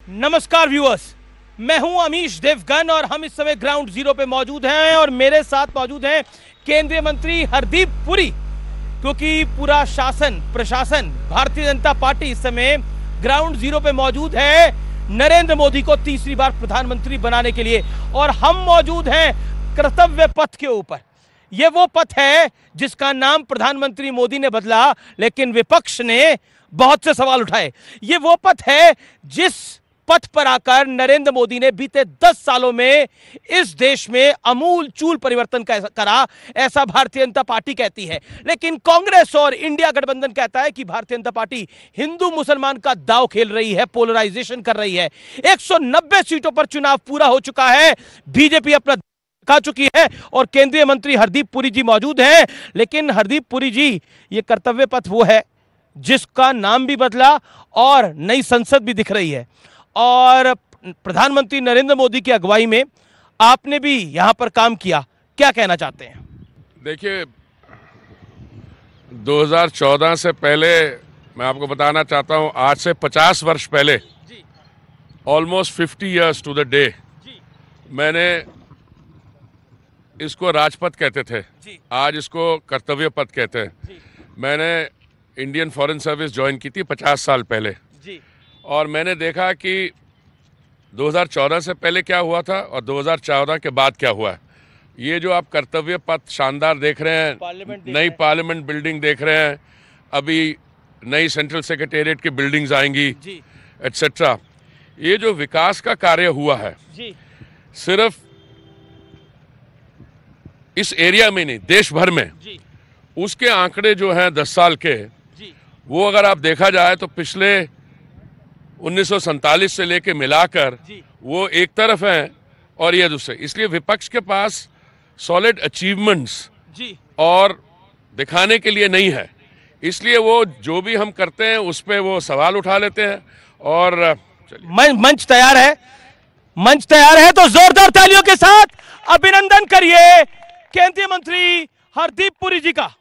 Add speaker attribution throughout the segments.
Speaker 1: नमस्कार व्यूअर्स, मैं हूं अमीश देवगन और हम इस समय ग्राउंड जीरो पे मौजूद हैं और मेरे साथ मौजूद हैं केंद्रीय मंत्री हरदीप पुरी, क्योंकि पूरा शासन प्रशासन भारतीय जनता पार्टी इस समय ग्राउंड जीरो पे मौजूद है नरेंद्र मोदी को तीसरी बार प्रधानमंत्री बनाने के लिए। और हम मौजूद हैं कर्तव्य पथ के ऊपर। यह वो पथ है जिसका नाम प्रधानमंत्री मोदी ने बदला, लेकिन विपक्ष ने बहुत से सवाल उठाए। ये वो पथ है जिस पथ पर आकर नरेंद्र मोदी ने बीते 10 सालों में इस देश में अमूल चूल परिवर्तन करा, ऐसा भारतीय जनता पार्टी कहती है। लेकिन कांग्रेस और इंडिया गठबंधन कहता है कि भारतीय जनता पार्टी हिंदू मुसलमान का दांव खेल रही है, पोलराइजेशन कर रही है। 190 सीटों पर चुनाव पूरा हो चुका है, बीजेपी अपना खा चुकी है और केंद्रीय मंत्री हरदीप पुरी जी मौजूद हैं। लेकिन हरदीप पुरी जी, ये कर्तव्य पथ वो है जिसका नाम भी बदला और नई संसद भी दिख रही है और प्रधानमंत्री नरेंद्र मोदी की अगुवाई में आपने भी यहां पर काम किया। क्या कहना चाहते हैं?
Speaker 2: देखिए, 2014 से पहले मैं आपको बताना चाहता हूं, आज से 50 वर्ष पहले, almost 50 years to the day, मैंने इसको राजपथ कहते थे, आज इसको कर्तव्य पथ कहते हैं। मैंने इंडियन फॉरेन सर्विस ज्वाइन की थी 50 साल पहले और मैंने देखा कि 2014 से पहले क्या हुआ था और 2014 के बाद क्या हुआ है। ये जो आप कर्तव्य पथ शानदार देख रहे हैं, नई पार्लियामेंट बिल्डिंग देख रहे हैं, अभी नई सेंट्रल सेक्रेटेरिएट की बिल्डिंग्स आएंगी एटसेट्रा। ये जो विकास का कार्य हुआ है सिर्फ इस एरिया में नहीं, देश भर में, उसके आंकड़े जो हैं 10 साल के, वो अगर आप देखा जाए तो पिछले 1947 से लेके मिलाकर वो एक तरफ हैं और ये दूसरे। इसलिए विपक्ष के पास सॉलिड अचीवमेंट्स और दिखाने के लिए नहीं है, इसलिए वो जो भी हम करते हैं उस पे वो सवाल उठा लेते हैं। और
Speaker 1: मंच तैयार है, मंच तैयार है तो जोरदार तालियों के साथ अभिनंदन करिए केंद्रीय मंत्री हरदीप पुरी जी का।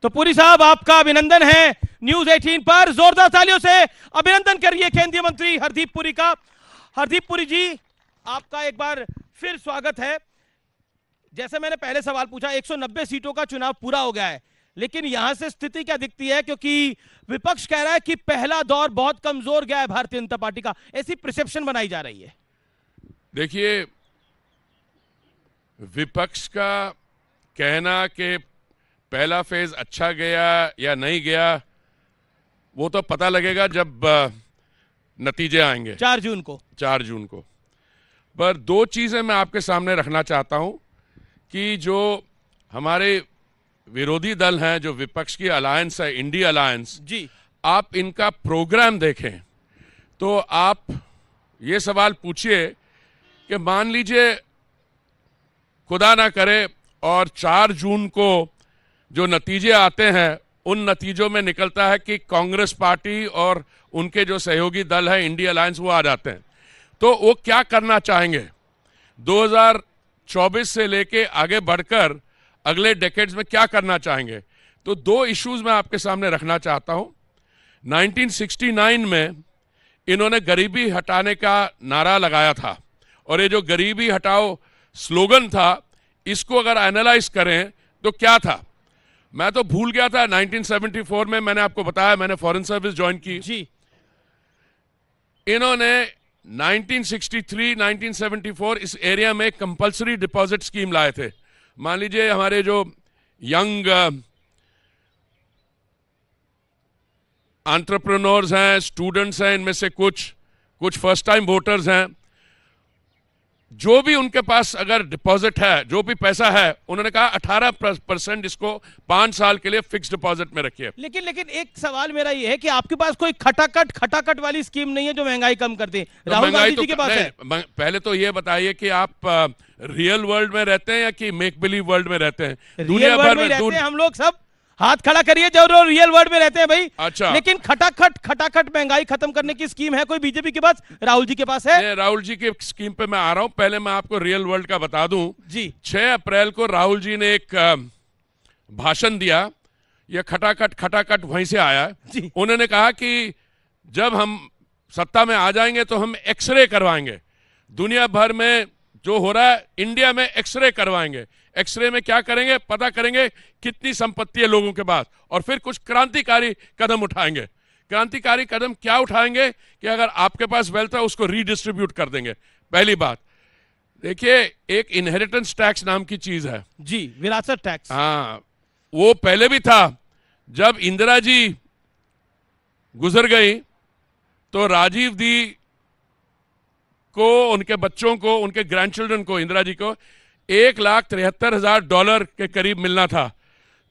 Speaker 1: तो पुरी साहब, आपका अभिनंदन है न्यूज 18 पर, जोरदार तालियों से अभिनंदन करिए केंद्रीय मंत्री हरदीप पुरी का। हरदीप पुरी जी, आपका एक बार फिर स्वागत है। जैसे मैंने पहले सवाल पूछा, 190 सीटों का चुनाव पूरा हो गया है, लेकिन यहां से स्थिति क्या दिखती है? क्योंकि विपक्ष कह रहा है कि पहला दौर बहुत कमजोर गया है भारतीय जनता पार्टी का, ऐसी परसेप्शन बनाई जा रही है।
Speaker 2: देखिए, विपक्ष का कहना कि पहला फेज अच्छा गया या नहीं गया, वो तो पता लगेगा जब नतीजे आएंगे
Speaker 1: 4 जून को। पर 2 चीजें मैं आपके सामने रखना चाहता हूं कि जो हमारे विरोधी दल हैं, जो विपक्ष की अलायंस है, इंडिया अलायंस जी, आप इनका प्रोग्राम देखें तो आप ये सवाल पूछिए कि मान लीजिए खुदा ना करे और 4 जून को जो नतीजे आते हैं, उन नतीजों में निकलता है कि कांग्रेस पार्टी और उनके जो सहयोगी दल है इंडिया अलायंस वो आ जाते हैं, तो वो क्या करना चाहेंगे 2024 से लेके आगे बढ़कर अगले डेकेड्स में क्या करना चाहेंगे। तो 2 इश्यूज मैं आपके सामने रखना चाहता हूं। 1969 में इन्होंने गरीबी हटाने का नारा लगाया था और ये जो गरीबी हटाओ स्लोगन था, इसको अगर एनालाइज करें तो क्या था, मैं तो भूल गया था। 1974 में मैंने आपको बताया, मैंने फॉरेन सर्विस ज्वाइन की जी। इन्होंने 1963, 1974 इस एरिया में कंपल्सरी डिपॉजिट स्कीम लाए थे। मान लीजिए हमारे जो यंग एंटरप्रेन्योर्स हैं, स्टूडेंट्स हैं, इनमें से कुछ फर्स्ट टाइम वोटर्स हैं, जो भी उनके पास अगर डिपॉजिट है, जो भी पैसा है, उन्होंने कहा 18% इसको 5 साल के लिए फिक्स डिपॉजिट में रखिए। लेकिन एक सवाल मेरा ये है कि आपके पास कोई खटाखट वाली स्कीम नहीं है जो महंगाई कम कर दे? राहुल गांधी जी के पास है।
Speaker 2: पहले तो ये बताइए कि आप रियल वर्ल्ड में रहते हैं या कि मेक बिलीव वर्ल्ड में रहते हैं?
Speaker 1: दुनिया भर में रहते हैं हम लोग सब। हाथ खड़ा करिए जो रियल वर्ल्ड में रहते हैं भाई।
Speaker 2: अच्छा,
Speaker 1: लेकिन खटाखट महंगाई खत्म करने की स्कीम है कोई बीजेपी के पास? राहुल जी के पास है?
Speaker 2: राहुल जी की स्कीम पे मैं आ रहा हूं। पहले मैं आपको रियल वर्ल्ड का बता दूं
Speaker 1: जी।
Speaker 2: 6 अप्रैल को राहुल जी ने एक भाषण दिया, ये खटाखट वहीं से आया। उन्होंने कहा कि जब हम सत्ता में आ जाएंगे तो हम एक्सरे करवाएंगे। दुनिया भर में जो हो रहा है, इंडिया में एक्सरे करवाएंगे। एक्सरे में क्या करेंगे, पता करेंगे कितनी संपत्ति है लोगों के पास, और फिर कुछ क्रांतिकारी कदम उठाएंगे। क्रांतिकारी कदम क्या उठाएंगे कि अगर आपके पास वेल्थ है उसको रीडिस्ट्रीब्यूट कर देंगे। पहली बात, देखिए एक इनहेरिटेंस टैक्स नाम की चीज है
Speaker 1: जी, विरासत टैक्स।
Speaker 2: हाँ, वो पहले भी था। जब इंदिरा जी गुजर गई तो राजीव दी को, उनके बच्चों को, उनके ग्रैंडचिल्ड्रन को, इंदिरा जी को $1,73,000 के करीब मिलना था,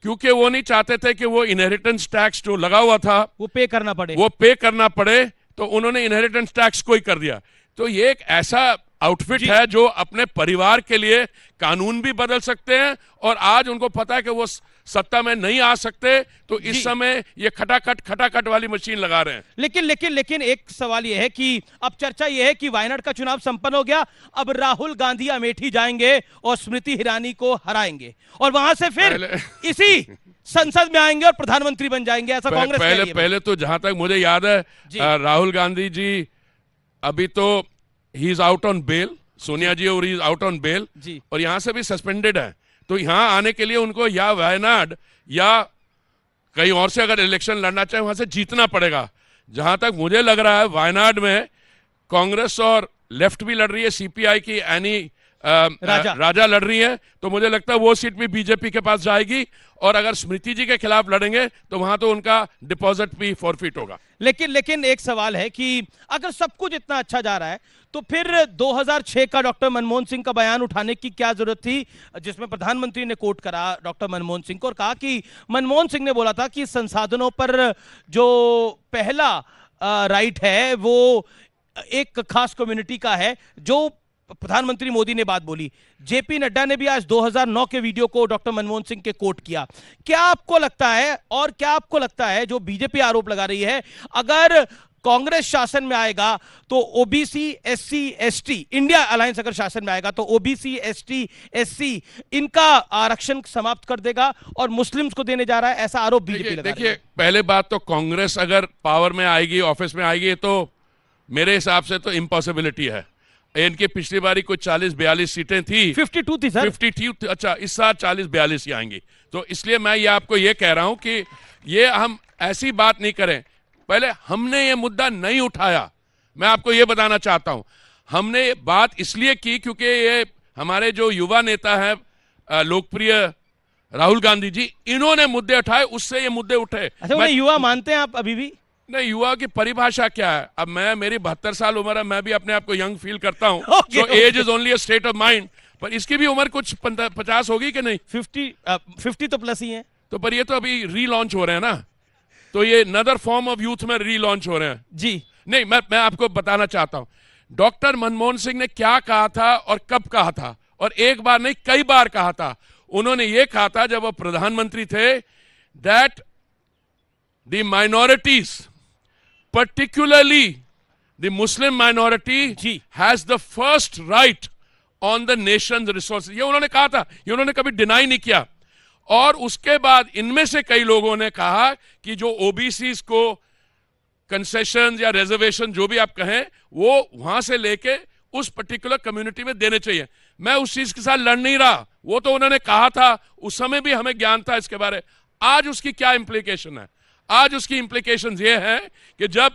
Speaker 2: क्योंकि वो नहीं चाहते थे कि वो इनहेरिटेंस टैक्स जो लगा हुआ था
Speaker 1: वो पे करना पड़े,
Speaker 2: तो उन्होंने इनहेरिटेंस टैक्स को ही कर दिया। तो ये एक ऐसा आउटफिट है जो अपने परिवार के लिए कानून भी बदल सकते हैं, और आज उनको पता है कि वो सत्ता में नहीं आ सकते, तो इस समय ये खटाखट वाली मशीन लगा रहे हैं।
Speaker 1: लेकिन एक सवाल ये है कि अब चर्चा ये है कि वायनाड का चुनाव संपन्न हो गया, अब राहुल गांधी अमेठी जाएंगे और स्मृति ईरानी को हराएंगे, और वहां से फिर इसी संसद में आएंगे और प्रधानमंत्री बन जाएंगे, ऐसा कांग्रेस कह रही है।
Speaker 2: पहले तो जहां तक मुझे याद है, राहुल गांधी जी अभी तो he is out on bail, Sonia ji और he is out on bail, और यहां से भी सस्पेंडेड है। तो यहां आने के लिए उनको या वायनाड या कहीं और से अगर इलेक्शन लड़ना चाहे वहां से जीतना पड़ेगा। जहां तक मुझे लग रहा है वायनाड में कांग्रेस और लेफ्ट भी लड़ रही है, सीपीआई की एनी राजा लड़ रही है, तो मुझे लगता है वो सीट भी बीजेपी के पास जाएगी, और अगर स्मृति जी के खिलाफ लड़ेंगे तो वहां तो उनका डिपॉजिट भी फॉरफिट होगा।
Speaker 1: लेकिन एक सवाल है कि अगर सब कुछ इतना अच्छा जा रहा है तो फिर 2006 का डॉक्टर मनमोहन सिंह का बयान उठाने की क्या जरूरत थी, जिसमें प्रधानमंत्री ने कोट करा डॉक्टर मनमोहन सिंह को और कहा कि मनमोहन सिंह ने बोला था कि संसाधनों पर जो पहला राइट है वो एक खास कम्युनिटी का है, जो प्रधानमंत्री मोदी ने बात बोली। जेपी नड्डा ने भी आज 2009 के वीडियो को डॉक्टर मनमोहन सिंह के कोट किया। क्या आपको लगता है जो बीजेपी आरोप लगा रही है, अगर कांग्रेस शासन में आएगा तो OBC SC ST, India alliance अगर शासन में आएगा तो ओबीसी एसटी एससी इनका आरक्षण समाप्त कर देगा और मुस्लिम्स को देने जा रहा है, ऐसा आरोप बीजेपी लगा रही है?
Speaker 2: देखिए, पहले बात तो कांग्रेस अगर पावर में आएगी, ऑफिस में आएगी, तो मेरे हिसाब से तो इम्पॉसिबिलिटी है। इनकी पिछली बारी कुछ 40-42 सीटें थी,
Speaker 1: 52 थी सर,
Speaker 2: 52। अच्छा, इस साल 40-42 ही आएंगी। तो इसलिए मैं ये आपको ये कह रहा हूं कि ये हम ऐसी बात नहीं करें। पहले हमने ये मुद्दा नहीं उठाया, मैं आपको ये बताना चाहता हूं। हमने बात इसलिए की क्योंकि ये हमारे जो युवा नेता है लोकप्रिय राहुल गांधी जी, इन्होंने मुद्दे उठाए, उससे ये मुद्दे उठे।
Speaker 1: अच्छा, उन्हें युवा मानते हैं आप अभी भी?
Speaker 2: नहीं, युवा की परिभाषा क्या है? अब मेरी 72 साल उम्र है, मैं भी अपने आप को यंग फील करता हूं। So age is only a state of mind, पर इसकी भी उम्र कुछ 50 होगी कि नहीं?
Speaker 1: 50 तो प्लस ही है।
Speaker 2: तो पर ये तो अभी रीलॉन्च हो रहे हैं ना, तो ये नदर फॉर्म ऑफ यूथ में रीलॉन्च हो रहे हैं
Speaker 1: जी।
Speaker 2: नहीं, मैं आपको बताना चाहता हूं डॉक्टर मनमोहन सिंह ने क्या कहा था और कब कहा था, और एक बार नहीं कई बार कहा था। उन्होंने ये कहा था जब वो प्रधानमंत्री थे, that the minorities, particularly the Muslim minority has the first right on the nation's resources। ये उन्होंने कहा था, ये उन्होंने कभी डिनाई नहीं किया। और उसके बाद इनमें से कई लोगों ने कहा कि जो ओबीसीज को कंसेशन या रिजर्वेशन जो भी आप कहें, वो वहां से लेके उस पर्टिकुलर कम्युनिटी में देने चाहिए। मैं उस चीज के साथ लड़ नहीं रहा, वो तो उन्होंने कहा था, उस समय भी हमें ज्ञान था इसके बारे। आज उसकी क्या इंप्लीकेशन है? आज उसकी इंप्लीकेशंस ये है कि जब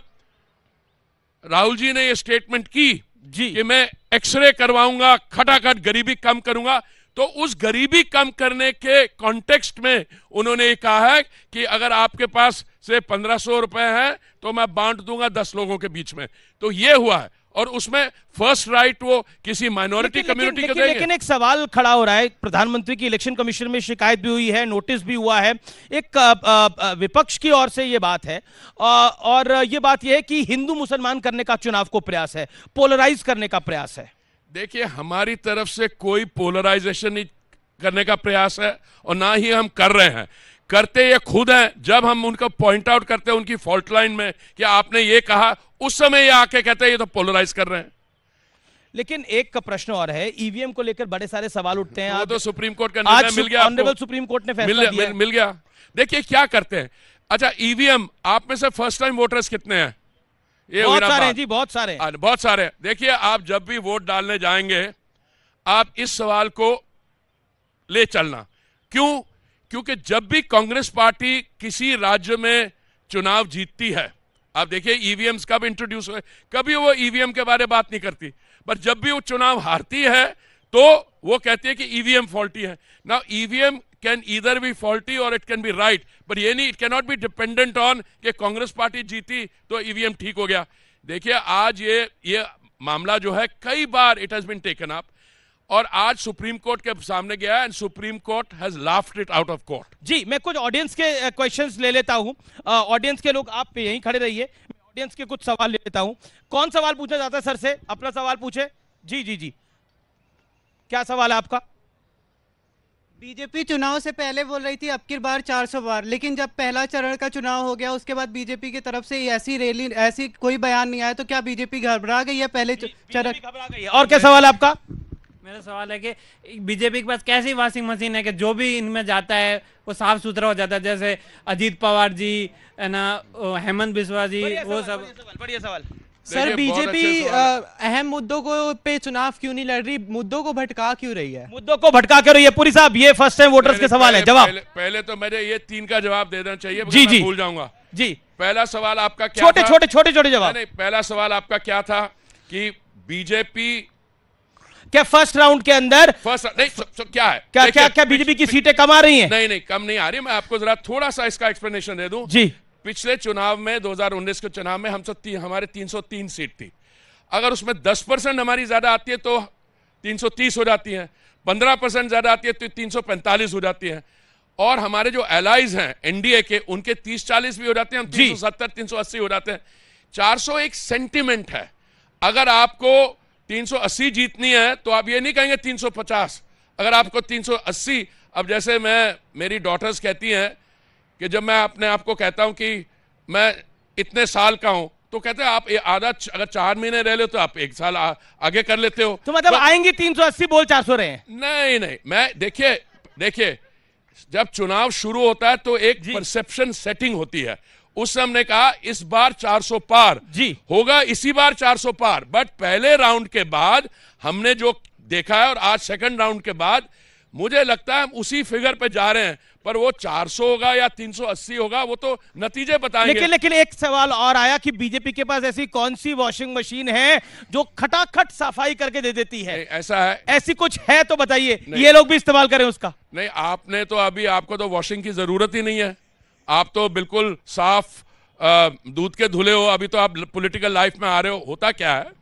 Speaker 2: राहुल जी ने ये स्टेटमेंट की कि मैं एक्सरे करवाऊंगा, खटाखट गरीबी कम करूंगा, तो उस गरीबी कम करने के कॉन्टेक्स्ट में उन्होंने ये कहा है कि अगर आपके पास से 1500 रुपए है तो मैं बांट दूंगा 10 लोगों के बीच में। तो ये हुआ है, और उसमें फर्स्ट राइट वो किसी माइनॉरिटी कम्युनिटी को देंगे।
Speaker 1: लेकिन एक सवाल खड़ा हो रहा है, प्रधानमंत्री की इलेक्शन कमीशन में शिकायत भी हुई है, नोटिस भी हुआ है, एक विपक्ष की ओर से ये बात है, और ये बात ये है कि हिंदू मुसलमान करने का चुनाव को प्रयास है, पोलराइज करने का प्रयास है।
Speaker 2: देखिए, हमारी तरफ से कोई पोलराइजेशन नहीं करने का प्रयास है, और ना ही हम कर रहे हैं। करते ये खुद हैं। जब हम उनको पॉइंट आउट करते हैं उनकी फॉल्ट लाइन में कि आपने ये कहा, उस समय ये आके कहते हैं ये तो पोलराइज कर रहे हैं।
Speaker 1: लेकिन एक प्रश्न और है, ईवीएम को लेकर बड़े सारे सवाल उठते हैं।
Speaker 2: वो तो सुप्रीम कोर्ट का निर्णय मिल गया,
Speaker 1: ऑनरेबल सुप्रीम कोर्ट ने फैसला दिया,
Speaker 2: मिल गया। देखिए क्या करते हैं। अच्छा, ईवीएम, आप में से फर्स्ट टाइम वोटर्स कितने हैं ये
Speaker 1: बहुत सारे हैं जी, बहुत सारे हैं।
Speaker 2: बहुत सारे हैं। देखिए, आप जब भी वोट डालने जाएंगे आप इस सवाल को ले चलना। क्यों? क्योंकि जब भी कांग्रेस पार्टी किसी राज्य में चुनाव जीतती है, आप देखिए ईवीएम्स कब इंट्रोड्यूस हुए, कभी वो ईवीएम के बारे में बात नहीं करती, पर जब भी वो चुनाव हारती है तो वो कहती है कि ईवीएम फॉल्टी है। Now EVM can either be faulty और इट कैन बी राइट, पर ये नहीं, it can not be dependent on कि कांग्रेस पार्टी जीती तो ईवीएम ठीक हो गया। देखिए, आज ये मामला जो है कई बार it has been taken up और आज सुप्रीम कोर्ट के सामने गया है and supreme court has laughed it out of court.
Speaker 1: जी, मैं कुछ ऑडियंस के क्वेश्चंस ले लेता हूं। ऑडियंस के लोग आप यहीं खड़े रहिए, मैं ऑडियंस के कुछ सवाल ले लेता हूं। कौन सवाल पूछना चाहता है सर से? अपना सवाल पूछे। जी जी जी, क्या सवाल है आपका?
Speaker 3: बीजेपी चुनाव से पहले बोल रही थी अब की बार 400 बार, लेकिन जब पहला चरण का चुनाव हो गया उसके बाद बीजेपी की तरफ से ऐसी रैली, ऐसी कोई बयान नहीं आया, तो क्या बीजेपी घबरा गई है? पहले चरण
Speaker 1: घबरा गई है। और क्या सवाल है आपका?
Speaker 4: मेरा सवाल है कि बीजेपी के पास कैसी वॉशिंग मशीन है कि जो भी इनमें जाता है वो साफ सुथरा हो जाता है, जैसे अजीत पवार जी है ना, हेमंत बिस्वा जी, वो सब।
Speaker 1: बढ़िया सवाल।
Speaker 3: सर, बीजेपी अहम मुद्दों को पे चुनाव क्यों नहीं लड़ रही? मुद्दों को भटका क्यों रही है?
Speaker 1: मुद्दों को भटका क्यों रही है? पुरी साहब, ये फर्स्ट टाइम वोटर्स के सवाल है, जवाब।
Speaker 2: पहले तो मुझे ये 3 का जवाब दे देना चाहिए,
Speaker 1: जी जी,
Speaker 2: भूल जाऊंगा।
Speaker 1: जी,
Speaker 2: पहला सवाल आपका क्या
Speaker 1: छोटे
Speaker 2: था?
Speaker 1: छोटे जवाब।
Speaker 2: नहीं, पहला सवाल आपका क्या था कि बीजेपी
Speaker 1: क्या फर्स्ट राउंड के अंदर
Speaker 2: नहीं क्या है,
Speaker 1: क्या बीजेपी की सीटें कम आ रही हैं?
Speaker 2: नहीं, कम नहीं आ रही। मैं आपको जरा थोड़ा सा इसका एक्सप्लेनेशन दे दूं।
Speaker 1: जी,
Speaker 2: पिछले चुनाव में 2019 के चुनाव में हमारे 303 सीट थी। अगर उसमें 10% हमारी ज्यादा आती है तो 330 हो जाती है, 15% ज्यादा आती है तो 345 हो जाती है, और हमारे जो एलाइज हैं एनडीए के उनके 30-40 भी हो जाते हैं, हम 370-380 हो जाते हैं। 400 एक सेंटिमेंट है। अगर आपको 380 जीतनी है तो आप ये नहीं कहेंगे 350। अगर आपको 380, अब जैसे मेरी डॉटर्स कहती हैं कि जब मैं अपने आप को कहता हूं कि मैं इतने साल का हूं तो कहते हैं आप आधा, अगर 4 महीने रह ले तो आप 1 साल आगे कर लेते हो।
Speaker 1: तो मतलब आएंगी 380, बोल 400 रहे हैं?
Speaker 2: नहीं, मैं देखिए जब चुनाव शुरू होता है तो एक परसेप्शन सेटिंग होती है। उस समय हमने कहा इस बार 400 पार
Speaker 1: जी
Speaker 2: होगा, इसी बार 400 पार, बट पहले राउंड के बाद हमने जो देखा है और आज सेकंड राउंड के बाद मुझे लगता है हम उसी फिगर पे जा रहे हैं। पर वो 400 होगा या 380 होगा वो तो नतीजे बताएंगे।
Speaker 1: लेकिन एक सवाल और आया कि बीजेपी के पास ऐसी कौन सी वॉशिंग मशीन है जो खटाखट सफाई करके दे देती है?
Speaker 2: ऐसा है,
Speaker 1: ऐसी कुछ है तो बताइए, ये लोग भी इस्तेमाल करें उसका।
Speaker 2: नहीं, आपने तो अभी, आपको तो वॉशिंग की जरूरत ही नहीं है। आप तो बिल्कुल साफ दूध के धुले हो। अभी तो आप पॉलिटिकल लाइफ में आ रहे हो। होता क्या है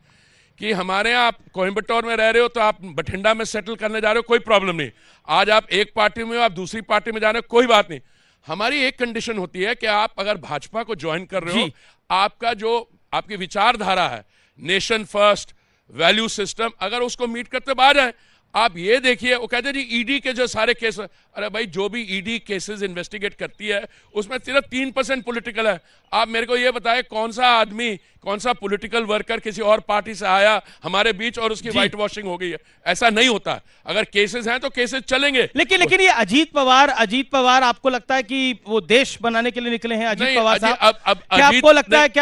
Speaker 2: कि हमारे यहाँ आप कोयम्बटूर में रह रहे हो तो आप बठिंडा में सेटल करने जा रहे हो, कोई प्रॉब्लम नहीं। आज आप एक पार्टी में हो, आप दूसरी पार्टी में जा रहे हो, कोई बात नहीं। हमारी एक कंडीशन होती है कि आप अगर भाजपा को ज्वाइन कर रहे हो, आपका जो आपकी विचारधारा है, नेशन फर्स्ट वैल्यू सिस्टम, अगर उसको मीट करते बाहर जाए। आप ये देखिए, वो कहते हैं जी ईडी के जो सारे केस, अरे भाई जो भी ईडी केसेस इन्वेस्टिगेट करती है उसमें सिर्फ 3% पॉलिटिकल है। आप मेरे को ये बताएं कौन सा आदमी, कौन सा पॉलिटिकल वर्कर किसी और पार्टी से आया हमारे बीच और उसकी व्हाइट वॉशिंग हो गई है? ऐसा नहीं होता। अगर केसेस हैं तो केसेस चलेंगे।
Speaker 1: लेकिन ये अजीत पवार आपको लगता है कि वो देश बनाने के लिए निकले हैं? अजीत पवार साहब, क्या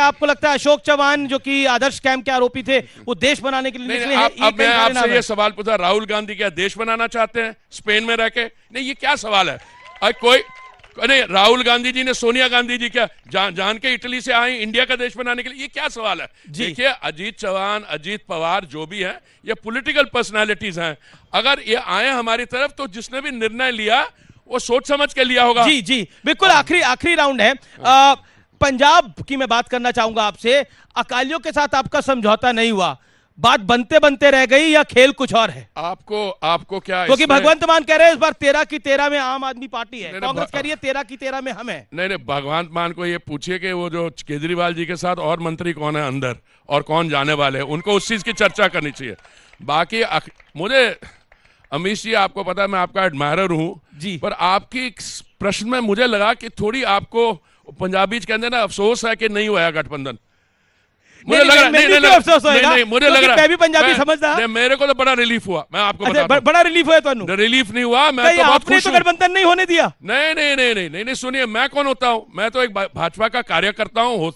Speaker 1: आपको लगता है अशोक चौहान जो कि आदर्श कैंप के आरोपी थे वो देश बनाने के लिए निकले हैं?
Speaker 2: अब मैं आपसे ये सवाल पूछा, राहुल गांधी क्या देश बनाना चाहते हैं स्पेन में रह के? नहीं, ये क्या सवाल है? कोई नहीं, राहुल गांधी जी ने सोनिया गांधी जी क्या जान के इटली से आई इंडिया का देश बनाने के लिए? ये क्या सवाल है? देखिए, अजीत चौहान, अजीत पवार जो भी हैं, ये पॉलिटिकल पर्सनालिटीज हैं। अगर ये आए हमारी तरफ तो जिसने भी निर्णय लिया वो सोच समझ के लिया होगा।
Speaker 1: जी बिल्कुल। आखिरी राउंड है। पंजाब की मैं बात करना चाहूंगा आपसे। अकालियों के साथ आपका समझौता नहीं हुआ, बात बनते बनते रह गई या खेल कुछ और है?
Speaker 2: आपको क्या,
Speaker 1: क्योंकि भगवंत मान कह रहे हैं इस बार 13 की 13 में आम आदमी पार्टी है, कांग्रेस कह रही है 13 की 13 में हम हैं।
Speaker 2: नहीं, भगवंत मान को ये पूछिए कि वो जो केजरीवाल जी के साथ और मंत्री कौन है अंदर और कौन जाने वाले हैं, उनको उस चीज की चर्चा करनी चाहिए। बाकी मुझे अमीश जी, आपको पता है मैं आपका एडमायरर हूं जी, पर आपकी प्रश्न में मुझे लगा कि थोड़ी आपको पंजाबी के अंदर ना अफसोस है कि नहीं हुआ गठबंधन। मुझे लग रहा नहीं, मुझे लग रहा मैं भी पंजाबी समझता है। मेरे को तो बड़ा रिलीफ हुआ, मैं आपको बताता हूं।
Speaker 1: बड़ा रिलीफ हुआ? तो
Speaker 2: रिलीफ नहीं हुआ, मैं तो बहुत खुश हूं।
Speaker 1: गठबंधन नहीं होने दिया?
Speaker 2: नहीं, सुनिए, मैं कौन होता हूं? मैं तो एक भाजपा का कार्यकर्ता हूं,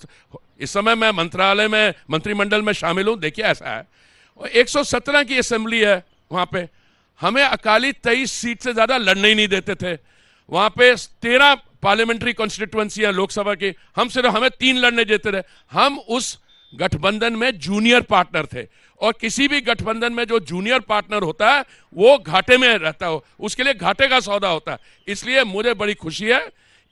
Speaker 2: इस समय मैं मंत्रालय में, मंत्रिमंडल में शामिल हूं। देखिए ऐसा है, 117 की असेंबली है वहां पे, हमें अकाली 23 सीट से ज्यादा लड़ने ही नहीं देते थे। वहां पे 13 पार्लियामेंट्री कॉन्स्टिट्यूएंसी है लोकसभा की, हमें 3 लड़ने देते थे। हम उस गठबंधन में जूनियर पार्टनर थे, और किसी भी गठबंधन में जो जूनियर पार्टनर होता है वो घाटे में रहता है, उसके लिए घाटे का सौदा होता है। इसलिए मुझे बड़ी खुशी है।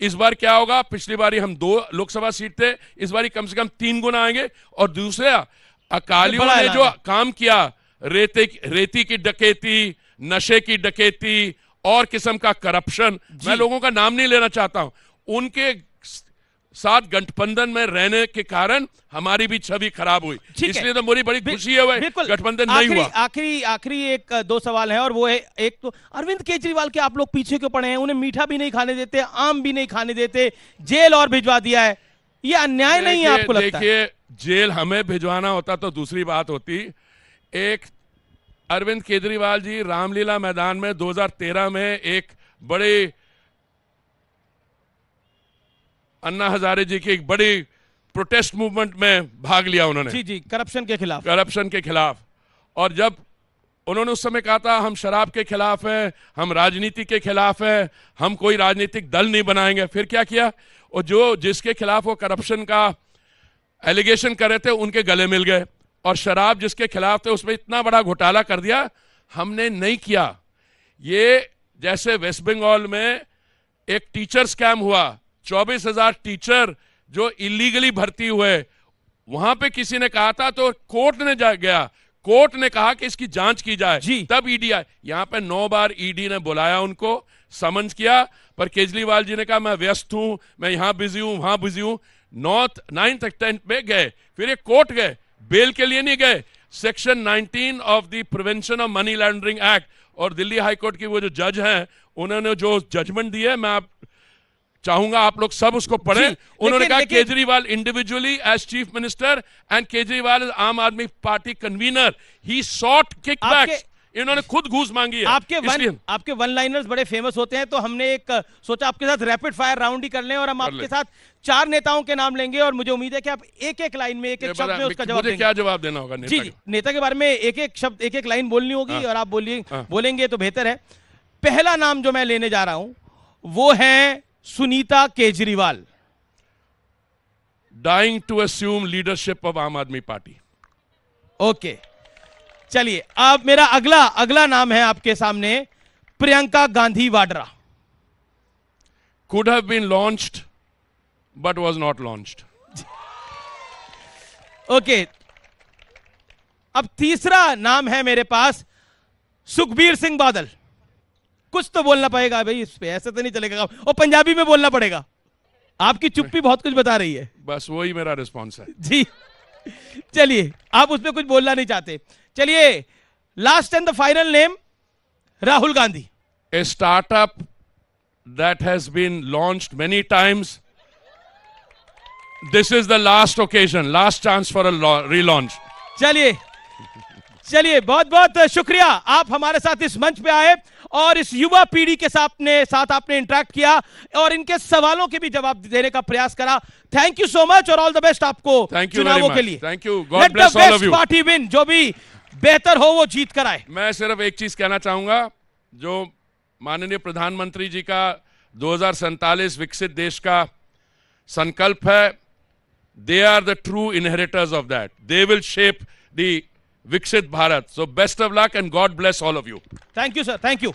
Speaker 2: इस बार क्या होगा, पिछली बारी हम 2 लोकसभा सीट थे, इस बारी कम से कम 3 गुना आएंगे। और दूसरा, अकालियों ने जो काम किया, रेती की डकैती, नशे की डकैती और किस्म का करप्शन, मैं लोगों का नाम नहीं लेना चाहता हूं, उनके साथ गठबंधन में रहने के कारण हमारी भी छवि खराब हुई। इसलिए तो मुझे बड़ी खुशी है भाई गठबंधन नहीं हुआ।
Speaker 1: आखिरी 1-2 सवाल है, और वो है, एक तो अरविंद केजरीवाल के आप लोग पीछे क्यों पड़े हैं? उन्हें मीठा भी नहीं खाने देते, आम भी नहीं खाने देते, जेल और भिजवा दिया है, ये अन्याय नहीं है आपको लगता है?
Speaker 2: देखिए, जेल हमें भिजवाना होता तो दूसरी बात होती। एक अरविंद केजरीवाल जी रामलीला मैदान में 2013 में एक बड़े अन्ना हजारे जी की एक बड़ी प्रोटेस्ट मूवमेंट में भाग लिया उन्होंने,
Speaker 1: जी, करप्शन के खिलाफ। और जब उन्होंने उस समय कहा था हम शराब के खिलाफ हैं, हम राजनीति के खिलाफ हैं, हम कोई राजनीतिक दल नहीं बनाएंगे, फिर क्या किया, और जिसके खिलाफ वो करप्शन का एलिगेशन कर रहे थे उनके गले मिल गए, और शराब जिसके खिलाफ थे उसमें इतना बड़ा घोटाला कर दिया। हमने नहीं किया। ये जैसे वेस्ट बंगाल में एक टीचर स्कैम हुआ, 24,000 टीचर जो इलीगली भर्ती हुए, वहां पे किसी ने कहा था तो कोर्ट ने गया, कोर्ट ने कहा कि इसकी जांच की जाए, तब ईडी आया। यहां पे 9 बार ईडी ने बुलाया, उनको समन्स किया, पर केजरीवाल जी ने कहा मैं व्यस्त हूं, मैं यहां बिजी हूं, वहां बिजी हूं। 9th 10th में गए, फिर ये कोर्ट गए, बेल के लिए नहीं गए। Section 19 of the prevention of money laundering act और दिल्ली हाईकोर्ट की वो जो जज हैं, उन्होंने जो जजमेंट दी है, मैं चाहूंगा आप लोग सब उसको पढ़ें। उन्होंने कहा Kejriwal individually as chief minister and Kejriwal is Aam Aadmi Party convener, he sought kickbacks, इन्होंने खुद घूस मांगी है। आपके वन लाइनर्स बड़े फेमस होते हैं, तो हमने एक सोचा आपके साथ रैपिड फायर राउंड ही कर लें, और हम आपके साथ 4 नेताओं के नाम लेंगे, और मुझे उम्मीद है कि आप एक लाइन में, एक शब्द में उसका जवाब देंगे।
Speaker 2: क्या जवाब देना होगा?
Speaker 1: जी, नेता के बारे में एक शब्द, एक लाइन बोलनी होगी, और आप बोलेंगे तो बेहतर है। पहला नाम जो मैं लेने जा रहा हूं वो है Sunita Kejriwal.
Speaker 2: Dying to assume leadership of Aam Aadmi party.
Speaker 1: Okay, चलिए, अब मेरा अगला नाम है आपके सामने, Priyanka Gandhi Vadra.
Speaker 2: Could have been launched, but was not launched.
Speaker 1: Okay, अब तीसरा नाम है मेरे पास, सुखबीर सिंह बादल। कुछ तो बोलना पड़ेगा भाई इस पे, ऐसे तो नहीं चलेगा, और पंजाबी में बोलना पड़ेगा। आपकी चुप्पी बहुत कुछ बता रही है।
Speaker 2: बस वही मेरा रिस्पॉन्स है
Speaker 1: जी। चलिए, आप उसमें कुछ बोलना नहीं चाहते। चलिए, last and the final name, Rahul Gandhi.
Speaker 2: A startup that has been launched many times. This is the last occasion, last chance for a relaunch.
Speaker 1: चलिए, बहुत बहुत शुक्रिया, आप हमारे साथ इस मंच पे आए और इस युवा पीढ़ी के साथ आपने इंटरेक्ट किया और इनके सवालों के भी जवाब देने का प्रयास करा। थैंक यू सो मच, और ऑल द बेस्ट आपको चुनावों के लिए।
Speaker 2: Thank you, God bless all of you.
Speaker 1: Party win, जो भी बेहतर हो वो जीत कर आए।
Speaker 2: मैं सिर्फ एक चीज कहना चाहूंगा, जो माननीय प्रधानमंत्री जी का 2047 विकसित देश का संकल्प है, they are the true inheritors of that, they will shape the Viksit Bharat. So best of luck and God bless all of you.
Speaker 1: Thank you, sir. Thank you.